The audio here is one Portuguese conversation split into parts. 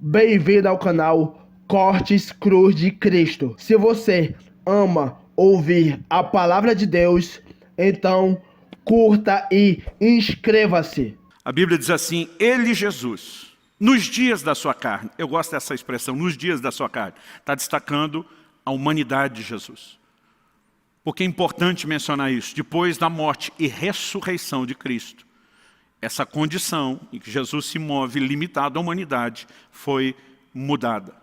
Bem-vindo ao canal Cortes Cruz de Cristo. Se você ama ouvir a palavra de Deus, então curta e inscreva-se. A Bíblia diz assim, ele, Jesus, nos dias da sua carne, eu gosto dessa expressão, nos dias da sua carne, está destacando a humanidade de Jesus. Porque é importante mencionar isso, depois da morte e ressurreição de Cristo, essa condição em que Jesus se move limitado à humanidade foi mudada.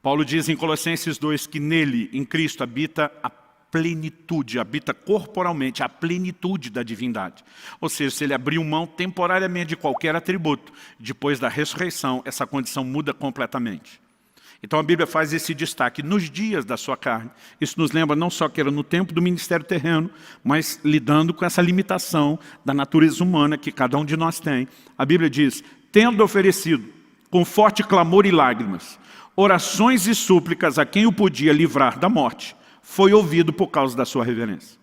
Paulo diz em Colossenses 2 que nele, em Cristo, habita a plenitude, habita corporalmente a plenitude da divindade. Ou seja, se ele abriu mão temporariamente de qualquer atributo, depois da ressurreição, essa condição muda completamente. Então a Bíblia faz esse destaque nos dias da sua carne. Isso nos lembra não só que era no tempo do ministério terreno, mas lidando com essa limitação da natureza humana que cada um de nós tem. A Bíblia diz, tendo oferecido com forte clamor e lágrimas, orações e súplicas a quem o podia livrar da morte, foi ouvido por causa da sua reverência.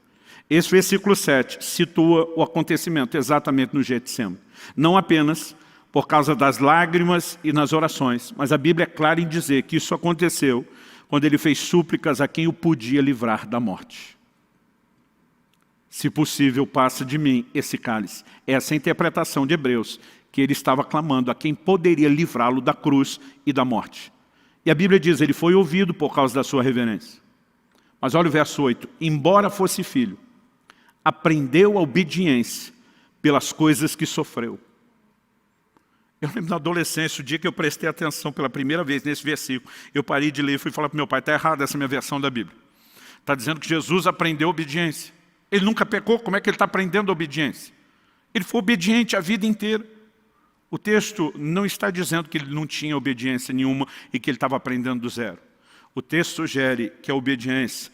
Esse versículo 7 situa o acontecimento exatamente no Getsemane. Não apenas por causa das lágrimas e nas orações, mas a Bíblia é clara em dizer que isso aconteceu quando ele fez súplicas a quem o podia livrar da morte. Se possível, passa de mim esse cálice. Essa é a interpretação de Hebreus, que ele estava clamando a quem poderia livrá-lo da cruz e da morte. E a Bíblia diz, ele foi ouvido por causa da sua reverência. Mas olha o verso 8, embora fosse filho, aprendeu a obediência pelas coisas que sofreu. Eu lembro na adolescência, o dia que eu prestei atenção pela primeira vez nesse versículo, eu parei de ler e fui falar para o meu pai, está errada essa minha versão da Bíblia. Está dizendo que Jesus aprendeu obediência. Ele nunca pecou, como é que ele está aprendendo obediência? Ele foi obediente a vida inteira. O texto não está dizendo que ele não tinha obediência nenhuma e que ele estava aprendendo do zero. O texto sugere que a obediência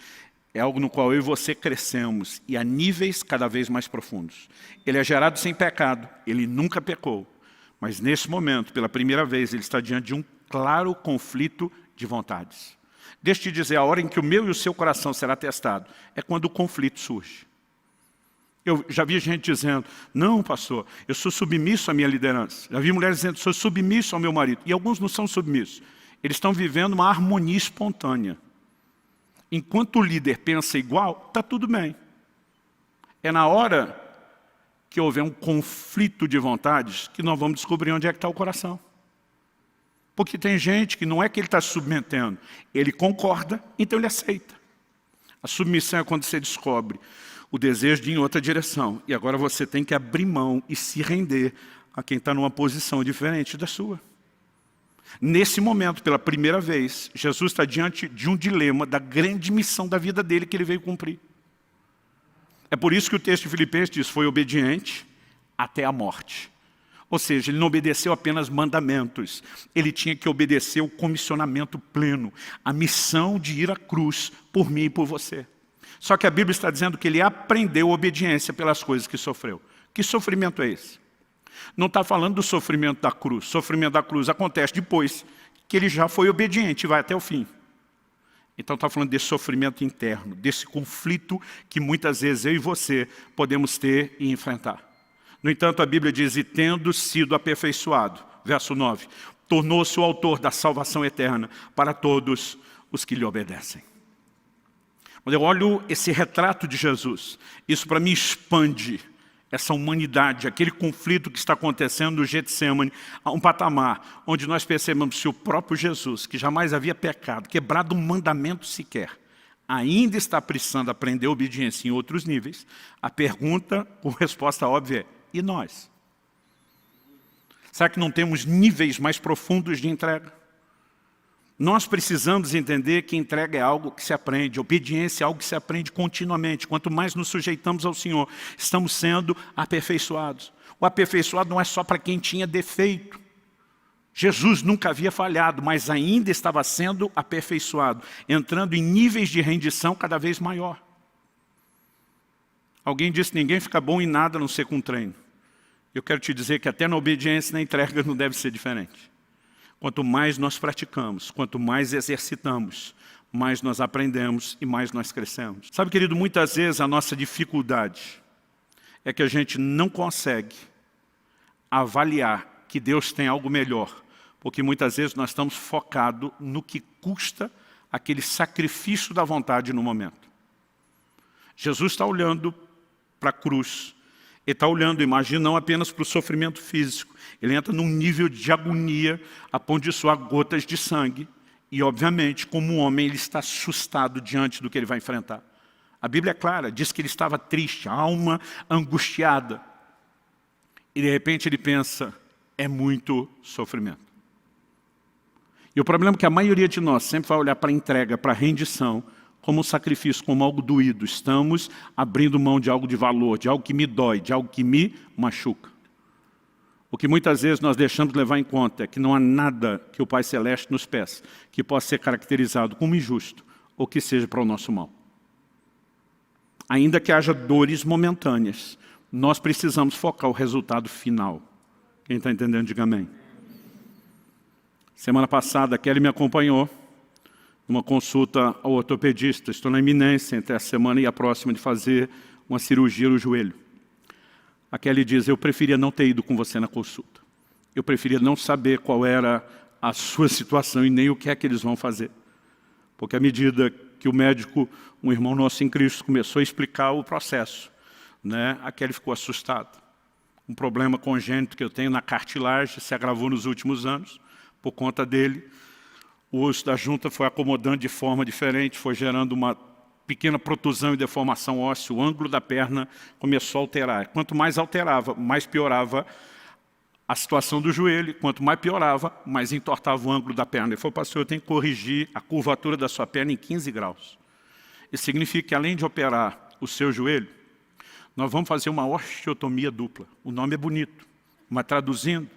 é algo no qual eu e você crescemos e a níveis cada vez mais profundos. Ele é gerado sem pecado, ele nunca pecou. Mas nesse momento, pela primeira vez, ele está diante de um claro conflito de vontades. Deixa eu te dizer, a hora em que o meu e o seu coração será testado é quando o conflito surge. Eu já vi gente dizendo, não pastor, eu sou submisso à minha liderança. Já vi mulheres dizendo, sou submisso ao meu marido. E alguns não são submissos. Eles estão vivendo uma harmonia espontânea. Enquanto o líder pensa igual, está tudo bem. É na hora que houver um conflito de vontades, que nós vamos descobrir onde é que está o coração. Porque tem gente que não é que ele está se submetendo, ele concorda, então ele aceita. A submissão é quando você descobre o desejo de ir em outra direção, e agora você tem que abrir mão e se render a quem está numa posição diferente da sua. Nesse momento, pela primeira vez, Jesus está diante de um dilema da grande missão da vida dele que ele veio cumprir. É por isso que o texto de Filipenses diz, foi obediente até a morte. Ou seja, ele não obedeceu apenas mandamentos, ele tinha que obedecer o comissionamento pleno, a missão de ir à cruz por mim e por você. Só que a Bíblia está dizendo que ele aprendeu obediência pelas coisas que sofreu. Que sofrimento é esse? Não está falando do sofrimento da cruz. O sofrimento da cruz acontece depois que ele já foi obediente e vai até o fim. Então está falando desse sofrimento interno, desse conflito que muitas vezes eu e você podemos ter e enfrentar. No entanto, a Bíblia diz, e tendo sido aperfeiçoado, verso 9, tornou-se o autor da salvação eterna para todos os que lhe obedecem. Quando eu olho esse retrato de Jesus, isso para mim expande essa humanidade, aquele conflito que está acontecendo no Getsemane, a um patamar onde nós percebemos se o próprio Jesus, que jamais havia pecado, quebrado um mandamento sequer, ainda está precisando aprender obediência em outros níveis, a pergunta com resposta óbvia é, e nós? Será que não temos níveis mais profundos de entrega? Nós precisamos entender que entrega é algo que se aprende, obediência é algo que se aprende continuamente. Quanto mais nos sujeitamos ao Senhor, estamos sendo aperfeiçoados. O aperfeiçoado não é só para quem tinha defeito. Jesus nunca havia falhado, mas ainda estava sendo aperfeiçoado, entrando em níveis de rendição cada vez maior. Alguém disse que ninguém fica bom em nada a não ser com treino. Eu quero te dizer que até na obediência e na entrega não deve ser diferente. Quanto mais nós praticamos, quanto mais exercitamos, mais nós aprendemos e mais nós crescemos. Sabe, querido, muitas vezes a nossa dificuldade é que a gente não consegue avaliar que Deus tem algo melhor Porque muitas vezes nós estamos focados no que custa aquele sacrifício da vontade no momento. Jesus está olhando para a cruz. Ele está olhando, imagina, não apenas para o sofrimento físico. Ele entra num nível de agonia, a ponto de suar gotas de sangue. E, obviamente, como um homem, ele está assustado diante do que ele vai enfrentar. A Bíblia é clara, diz que ele estava triste, a alma angustiada. E, de repente, ele pensa, é muito sofrimento. E o problema é que a maioria de nós sempre vai olhar para a entrega, para a rendição, como um sacrifício, como algo doído. Estamos abrindo mão de algo de valor, de algo que me dói, de algo que me machuca. O que muitas vezes nós deixamos de levar em conta é que não há nada que o Pai Celeste nos peça que possa ser caracterizado como injusto ou que seja para o nosso mal. Ainda que haja dores momentâneas, nós precisamos focar o resultado final. Quem está entendendo, diga amém. Semana passada, a Kelly me acompanhou numa consulta ao ortopedista. Estou na iminência entre a semana e a próxima de fazer uma cirurgia no joelho. A Kelly diz, eu preferia não ter ido com você na consulta. Eu preferia não saber qual era a sua situação e nem o que é que eles vão fazer. Porque à medida que o médico, um irmão nosso em Cristo, começou a explicar o processo, né, a Kelly ficou assustada. Um problema congênito que eu tenho na cartilagem se agravou nos últimos anos. Por conta dele, o osso da junta foi acomodando de forma diferente, foi gerando uma pequena protusão e deformação óssea, o ângulo da perna começou a alterar. Quanto mais alterava, mais piorava a situação do joelho, quanto mais piorava, mais entortava o ângulo da perna. Ele falou, pastor, eu tenho que corrigir a curvatura da sua perna em 15 graus. Isso significa que além de operar o seu joelho, nós vamos fazer uma osteotomia dupla. O nome é bonito, mas traduzindo,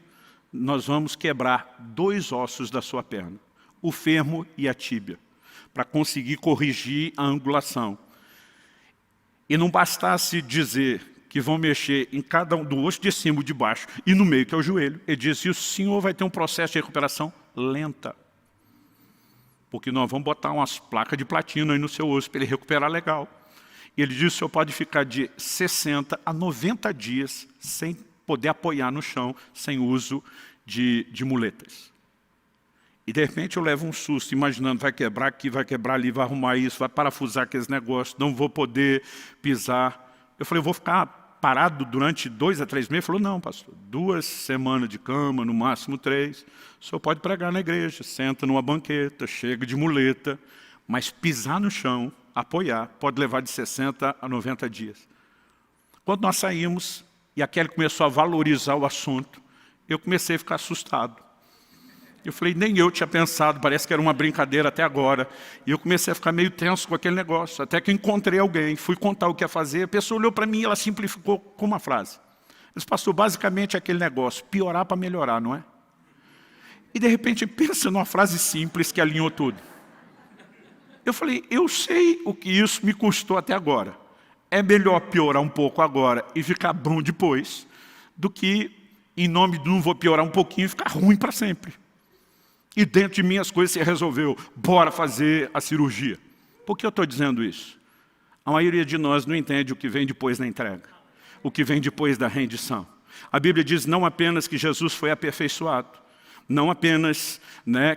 nós vamos quebrar 2 ossos da sua perna, o fêmur e a tíbia, para conseguir corrigir a angulação. E não bastasse dizer que vão mexer em cada um do osso de cima e de baixo e no meio, que é o joelho. Ele disse, o senhor vai ter um processo de recuperação lenta. Porque nós vamos botar umas placas de platina aí no seu osso para ele recuperar legal. E ele disse, o senhor pode ficar de 60 a 90 dias sem poder apoiar no chão, sem uso de muletas. E de repente eu levo um susto, imaginando, vai quebrar aqui, vai quebrar ali, vai arrumar isso, vai parafusar aqueles negócios, não vou poder pisar. Eu falei, eu vou ficar parado durante 2 a 3 meses? Ele falou, não, pastor, 2 semanas de cama, no máximo 3. O senhor pode pregar na igreja, senta numa banqueta, chega de muleta, mas pisar no chão, apoiar, pode levar de 60 a 90 dias. Quando nós saímos, e a Kelly começou a valorizar o assunto, eu comecei a ficar assustado. Eu falei, nem eu tinha pensado, parece que era uma brincadeira até agora. E eu comecei a ficar meio tenso com aquele negócio, até que encontrei alguém, fui contar o que ia fazer, a pessoa olhou para mim e ela simplificou com uma frase. Ela disse, pastor, basicamente é aquele negócio, piorar para melhorar, não é? E de repente pensa numa frase simples que alinhou tudo. Eu falei, eu sei o que isso me custou até agora. É melhor piorar um pouco agora e ficar bom depois, do que, em nome de não vou piorar um pouquinho e ficar ruim para sempre. E dentro de mim as coisas se resolveu, bora fazer a cirurgia. Por que eu estou dizendo isso? A maioria de nós não entende o que vem depois da entrega, o que vem depois da rendição. A Bíblia diz não apenas que Jesus foi aperfeiçoado, não apenas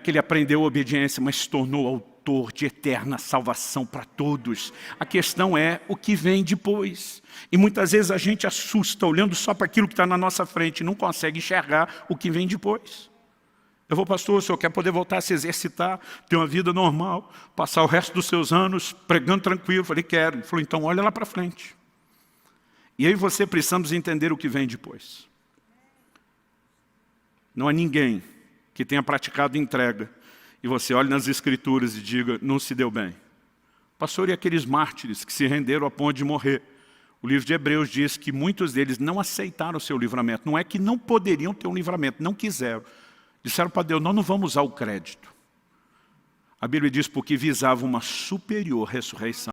que ele aprendeu a obediência, mas se tornou autor de eterna salvação para todos. A questão é o que vem depois. E muitas vezes a gente assusta olhando só para aquilo que está na nossa frente e não consegue enxergar o que vem depois. Eu vou, pastor, o senhor quer poder voltar a se exercitar, ter uma vida normal, passar o resto dos seus anos pregando tranquilo? Eu falei, quero. Ele falou, então olha lá para frente. E aí você precisamos entender o que vem depois. Não há ninguém que tenha praticado entrega e você olhe nas Escrituras e diga, não se deu bem. Pastor, e aqueles mártires que se renderam a ponto de morrer? O livro de Hebreus diz que muitos deles não aceitaram o seu livramento. Não é que não poderiam ter um livramento, não quiseram. Disseram para Deus, nós não vamos usar o crédito. A Bíblia diz porque visava uma superior ressurreição.